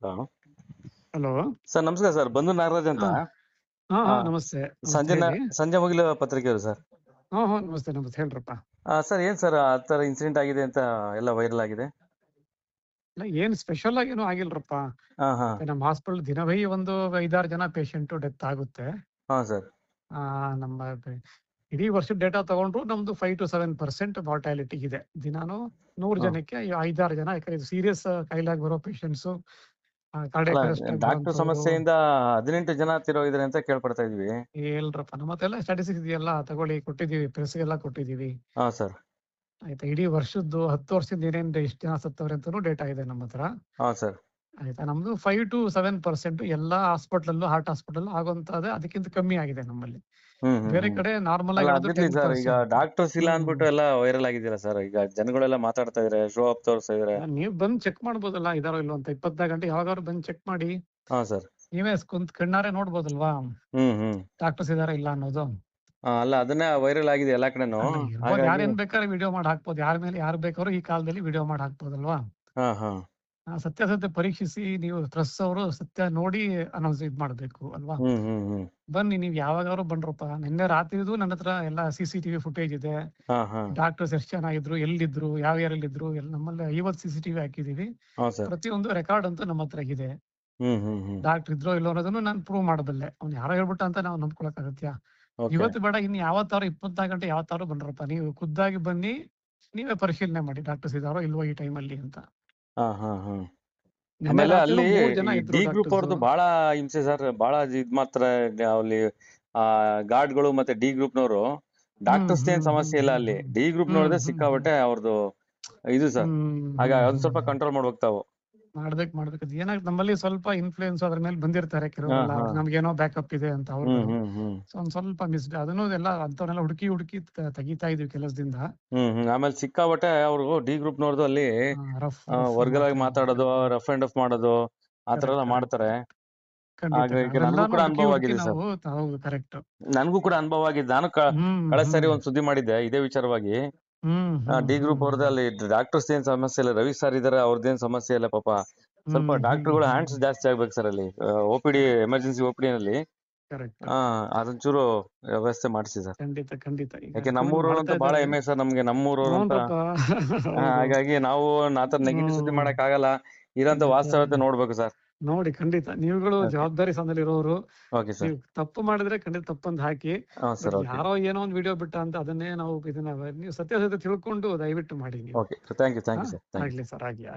Hello hello. Sir, ನಮಸ್ಕಾರ sir. ಬಂದು ನಾಗರಾಜ್ ಅಂತ. ಹಾ ಹಾ ಆ, ಹಾ ನಮಸ್ತೆ ನಮಸ್ತೆ ಸಂಜೆ ಹೇಳಿ. ಸಂಜೆ ಮುಗಿಲು ಪತ್ರಿಕೆಯವರು ಸರ್. ಹಾ ನಮಸ್ತೆ ನಮಸ್ತೆ ಹೇಳ್ರಪ್ಪ. ಸರ್, ಏನ್ ಸರ್ ಆ ತರ ಇನ್ಸಿಡೆಂಟ್ ಆಗಿದೆ ಅಂತ ಎಲ್ಲ ವೈರಲ್ ಆಗಿದೆ. ಇಲ್ಲ ಏನ್ ಸ್ಪೆಷಲ್ ಆಗಿ ಏನೂ ಆಗಿಲ್ರಪ್ಪ. ಹಾ ಹಾ ನಮ್ಮ ಹಾಸ್ಪಿಟಲ್ ದಿನವೇ ಒಂದು 5-6 ಜನ ಪೇಷಂಟ್ ಡೆತ್ ಆಗುತ್ತೆ. ಹಾ ಸರ್. ಆ ನಮ್ಮ ಇಡೀ ವರ್ಷದ ಡೇಟಾ ತಗೊಂಡ್ರು ನಮ್ದು 5-7% ಮಾರ್ಟಾಲಿಟಿ ಇದೆ. ದಿನಾನು 100 ಜನಕ್ಕೆ 5-6 ಜನ, ಯಾಕಂದ್ರೆ ಸೀರಿಯಸ್ ಕಾಯಿಲೆ ಬರೋ ಪೇಷಂಟ್ಸ್, ಅಲ್ಲ, ಕಾರ್ಡಿಯಾಕ್ ಅರೆಸ್ಟ್ ಆಗಿ ಡಾಕ್ಟರ್ ಬರೋಂಥವ್ರು. ಸಮಸ್ಯೆಯಿಂದ 18 ಜನ ತೀರೋಗಿದ್ದಾರೆ ಅಂತ ಕೇಳ್ಪಡ್ತಾ ಇದೀವಿ. ಹೇಳ್ರಪ್ಪ, ನಮ್ಮ ಹತ್ರ ಎಲ್ಲ ಸ್ಟಾಟಿಸ್ಟಿಕ್ಸ್ ಇದೆಯಲ್ಲ, ತಗೊಳ್ಳಿ, ಕೊಟ್ಟಿದೀವಿ, ಪ್ರೆಸ್ಗೆಲ್ಲ ಕೊಟ್ಟಿದೀವಿ. ಹಾ ಸರ್. ಆಯ್ತಾ, ಇಡೀ ವರ್ಷದ್ದು 10 ವರ್ಷದಿಂದ ಏನೇನ್ ಎಷ್ಟು ಜನ ಸತ್ತವ್ರೆ ಅಂತಾನು ಡೇಟಾ ಇದೆ ನಮ್ಮ ಹತ್ರ. ಹಾ ಸರ್. ಆಯ್ತಾ, ನಮ್ದು 5-7% ಎಲ್ಲಾ ಹಾಸ್ಪಿಟಲ್, ಹಾರ್ಟ್ ಹಾಸ್ಪಿಟಲ್ ಆಗುವಂತದೇ, ಅದಕ್ಕಿಂತ ಕಮ್ಮಿ ಆಗಿದೆ ನಮ್ಮಲ್ಲಿ. ಬೇರೆ ಕಡೆ ನಾರ್ಮಲ್ ಅಲ್ಲ, ಆಗಿ ಅದಿರ್ಲಿ ಸರ್. ಈಗ 10%. ಡಾಕ್ಟರ್ಸ್ ಇಲ್ಲ ಅಂದ್ಬಿಟ್ಟು ಎಲ್ಲ ವೈರಲ್ ಆಗಿದೆಯಲ್ಲ ಸರ್. ಈಗ ಜನಗಳೆಲ್ಲ ಮಾತಾಡ್ತಾ ಇದಾರೆ, ಶೋ ಅಪ್ ತೋರಿಸ್ತಾ ಇದಾರೆ. ನೀವು ಬಂದ್ ಚೆಕ್ ಮಾಡ್ಬೋದಲ್ಲ, ಇದಾರೋ ಇಲ್ಲೋ ಅಂತ. 24 ಗಂಟೆ ಯಾವಾಗಾದ್ರು ಬಂದ್ ಚೆಕ್ ಮಾಡಿ, ಹಾ ಸರ್. ನೀವೇ ಕುಂತ್ ಕಣ್ಣಾರೆ ನೋಡ್ಬೋದಲ್ವಾ ಹ್ಮ್ ಡಾಕ್ಟರ್ಸ್ ಇದಾರ ಇಲ್ಲ ಅನ್ನೋದು. ಅಲ್ಲ, ಅದನ್ನ ವೈರಲ್ ಆಗಿದೆ ಎಲ್ಲಾ ಕಡೆನೂ. ಅಲ್ಲ, ಇರ್ಬೋದು, ಹಾಗಾಗಿ ಯಾರೇನ್ ಬೇಕಾದ್ರೆ ವಿಡಿಯೋ ಮಾಡಿ ಹಾಕ್ಬೋದು, ಯಾರ ಮೇಲೆ ಯಾರು ಬೇಕಾದ್ರೂ ಈ ಕಾಲದಲ್ಲಿ ವಿಡಿಯೋ ಮಾಡಿ ಹಾಕ್ಬೋದಲ್ವಾ. ಹಾ ಹಾ ಸತ್ಯಾಸತ್ಯ ಪರೀಕ್ಷಿಸಿ, ನೀವು ಪ್ರೆಸ್ ಅವರು ಸತ್ಯ ನೋಡಿ ಅನೌನ್ಸ್ ಮಾಡ್ಬೇಕು ಅಲ್ವಾ. ಹ್ಮ್ ಬನ್ನಿ, ನೀವ್ ಯಾವಾಗಾದ್ರು ಬನ್ರಪ್ಪ. ನಿನ್ನೆ ರಾತ್ರಿದು ನನ್ನ ಹತ್ರ ಎಲ್ಲ CCTV ಫುಟೇಜ್ ಇದೆ. ಹಾ ಹಾ ಡಾಕ್ಟರ್ಸ್ ಎಷ್ಟು ಜನ ಇದ್ರು, ಎಲ್ಲಿದ್ರು, ಯಾವ ಏರಿಯಲ್ಲಿ ಇದ್ರು, ನಮ್ಮಲ್ಲಿ 50 CCTV ಹಾಕಿದೀವಿ. ಹಾ ಸರ್. ಪ್ರತಿಯೊಂದು ರೆಕಾರ್ಡ್ ಅಂತೂ ನಮ್ಮ ಹತ್ರ ಇದೆ. ಹ್ಮ್ ಡಾಕ್ಟರ್ ಇದ್ರೋ ಇಲ್ಲೋ ಅನ್ನೋದನ್ನು ನಾನು ಪ್ರೂವ್ ಮಾಡಬಲ್ಲೆ. ಅವ್ನು ಯಾರೋ ಹೇಳ್ಬಿಟ್ಟ ಅಂತ ನಾವು ನಂಬ್ಕೊಳಕ್ ಆಗತ್ಯ? ಓಕೆ. ಇವತ್ತು ಬೇಡ, ಇನ್ನು ಯಾವತ್ತಾರು 24 ಗಂಟೆ ಯಾವತ್ತಾರು ಬನ್ರಪ್ಪ. ನೀವು ಖುದ್ದಾಗಿ ಬನ್ನಿ, ನೀವೇ ಪರಿಶೀಲನೆ ಮಾಡಿ ಡಾಕ್ಟರ್ಸ್ ಇದಾರೋ ಇಲ್ವೋ ಈ ಟೈಮಲ್ಲಿ ಅಂತ. ಹಾ ನಿನ್ನೆ ಆಮೇಲೆ ರಾತ್ರಿ ಅಲ್ಲಿ 3 ಜನ ಈ ಇದ್ರು ಡಿ ಗ್ರೂಪ್ ಡಾಕ್ಟರ್ಸ್. ಅವ್ರದ್ದು ಬಹಳ ಹಿಂಸೆ ಸರ್. ಬಹಳ ಇದ್ ಮಾತ್ರ ಅಲ್ಲಿ ಗಾರ್ಡ್ಗಳು ಮತ್ತೆ ಡಿ ಗ್ರೂಪ್ ನವರು. ಡಾಕ್ಟರ್ಸ್ ಏನ್ ಸಮಸ್ಯೆ ಇಲ್ಲ ಅಲ್ಲಿ. ಡಿ ಗ್ರೂಪ್ ನೋಡಿದ್ರೆ ಸಿಕ್ಕಾಬಟ್ಟೆ ಅವ್ರದ್ದು ಇದು ಸರ್. ಹಾಗಾಗಿ ಅದನ್ನ ಸ್ವಲ್ಪ ಕಂಟ್ರೋಲ್ ಮಾಡ್ಬೇಕು ತಾವು. ಮಾಡ್ಬೇಕು. ಅದು ಏನಾಗುತ್ತೆ, ನಮ್ಮಲ್ಲಿ ಸ್ವಲ್ಪ ಇನ್ಫ್ಲೂಯೆನ್ಸ್ ಅದ್ರ ಮೇಲೆ ಬಂದಿರ್ತಾರೆ ಕೆಲವರೆಲ್ಲ. ನಮ್ಗೇನೋ ಬ್ಯಾಕಪ್ ಇದೆ ಅಂತ ಅವ್ರದ್ದು. ಸೊ ಒಂದ್ ಸ್ವಲ್ಪ ಅದನ್ನು ಎಲ್ಲ ಅಂತವನ್ನೆಲ್ಲ ಹುಡುಕಿ ತೆಗಿತಾ ಇದೀವಿ ಕೆಲಸದಿಂದ. ಆಮೇಲೆ ಸಿಕ್ಕಾಬಟ್ಟೆ ಅವ್ರು ಡಿ ಗ್ರೂಪ್ ನೋಡ್ದು ಅಲ್ಲಿ ವರ್ಗಲಾಗಿ ಮಾತಾಡೋದು, ರಫ್ ಅಂಡ್ ಆಫ್ ಮಾಡೋದು, ಆತರ ಎಲ್ಲ ಮಾಡ್ತಾರೆ. ಹಾಗಾಗಿ ನನಗೂ ಕೂಡ ಅನುಭವ ಆಗಿದೆ ಸರ್. ಹೌದು, ಕರೆಕ್ಟ್. ನನ್ಗೂ ಕೂಡ ಅನುಭವ ಆಗಿದೆ. ನಾನು ಕಳೆದ ಸಾರಿ ಒಂದ್ ಸುದ್ದಿ ಮಾಡಿದ್ದೆ ಇದೇ ವಿಚಾರವಾಗಿ. ಡಿ ಗ್ರೂಪ್ ಅವ್ರದ್ದು ಅಲ್ಲಿ ಡಾಕ್ಟರ್ಸ್ ಏನ್ ಸಮಸ್ಯೆ ಇಲ್ಲ, ರವಿ ಸರ್ ಇದಾರೆ, ಅವ್ರದ್ದೇನ್ ಸಮಸ್ಯೆ ಇಲ್ಲ ಪಾಪ. ಸ್ವಲ್ಪ ಡಾಕ್ಟರ್ಗಳು ಹ್ಯಾಂಡ್ಸ್ ಜಾಸ್ತಿ ಆಗ್ಬೇಕು ಸರ್ ಅಲ್ಲಿ. OPD, ಎಮರ್ಜೆನ್ಸಿ OPD ನಲ್ಲಿ ಅದೊಂಚೂರು ವ್ಯವಸ್ಥೆ ಮಾಡಿಸಿ ಸರ್. ಖಂಡಿತ. ಯಾಕೆ ನಮ್ಮೂರವ್ರು ಅಂತ ಬಹಳ ಹೆಮ್ಮೆ ಸರ್ ನಮ್ಗೆ, ನಮ್ಮೂರವ್ರು ಅಂತ. ಹಾಗಾಗಿ ನಾವು ಆತರ ನೆಗೆಟಿವ್ ಸುದ್ದಿ ಮಾಡಕ್ ಆಗಲ್ಲ. ಇರೋಂತ ವಾಸ್ತವತೆ ನೋಡ್ಬೇಕು ಸರ್. ನೋಡಿ, ಖಂಡಿತ ನೀವುಗಳು ಜವಾಬ್ದಾರಿ ಸ್ಥಾನದಲ್ಲಿ ಇರೋರು. Okay sir. ನೀವು ತಪ್ಪು ಮಾಡಿದ್ರೆ ಖಂಡಿತ ತಪ್ಪಂತ ಹಾಕಿ. ಯಾರೋ ಏನೋ ಒಂದು ವಿಡಿಯೋ ಬಿಟ್ಟ ಅಂತ ಅದನ್ನೇ ನಾವು ನೀವು ಸತ್ಯಾಸತ್ಯ ತಿಳ್ಕೊಂಡು ದಯವಿಟ್ಟು ಮಾಡಿ. Okay, thank you sir. ಆಗ್ಲಿ ಸರ್, ಆಗ್ಲಿ.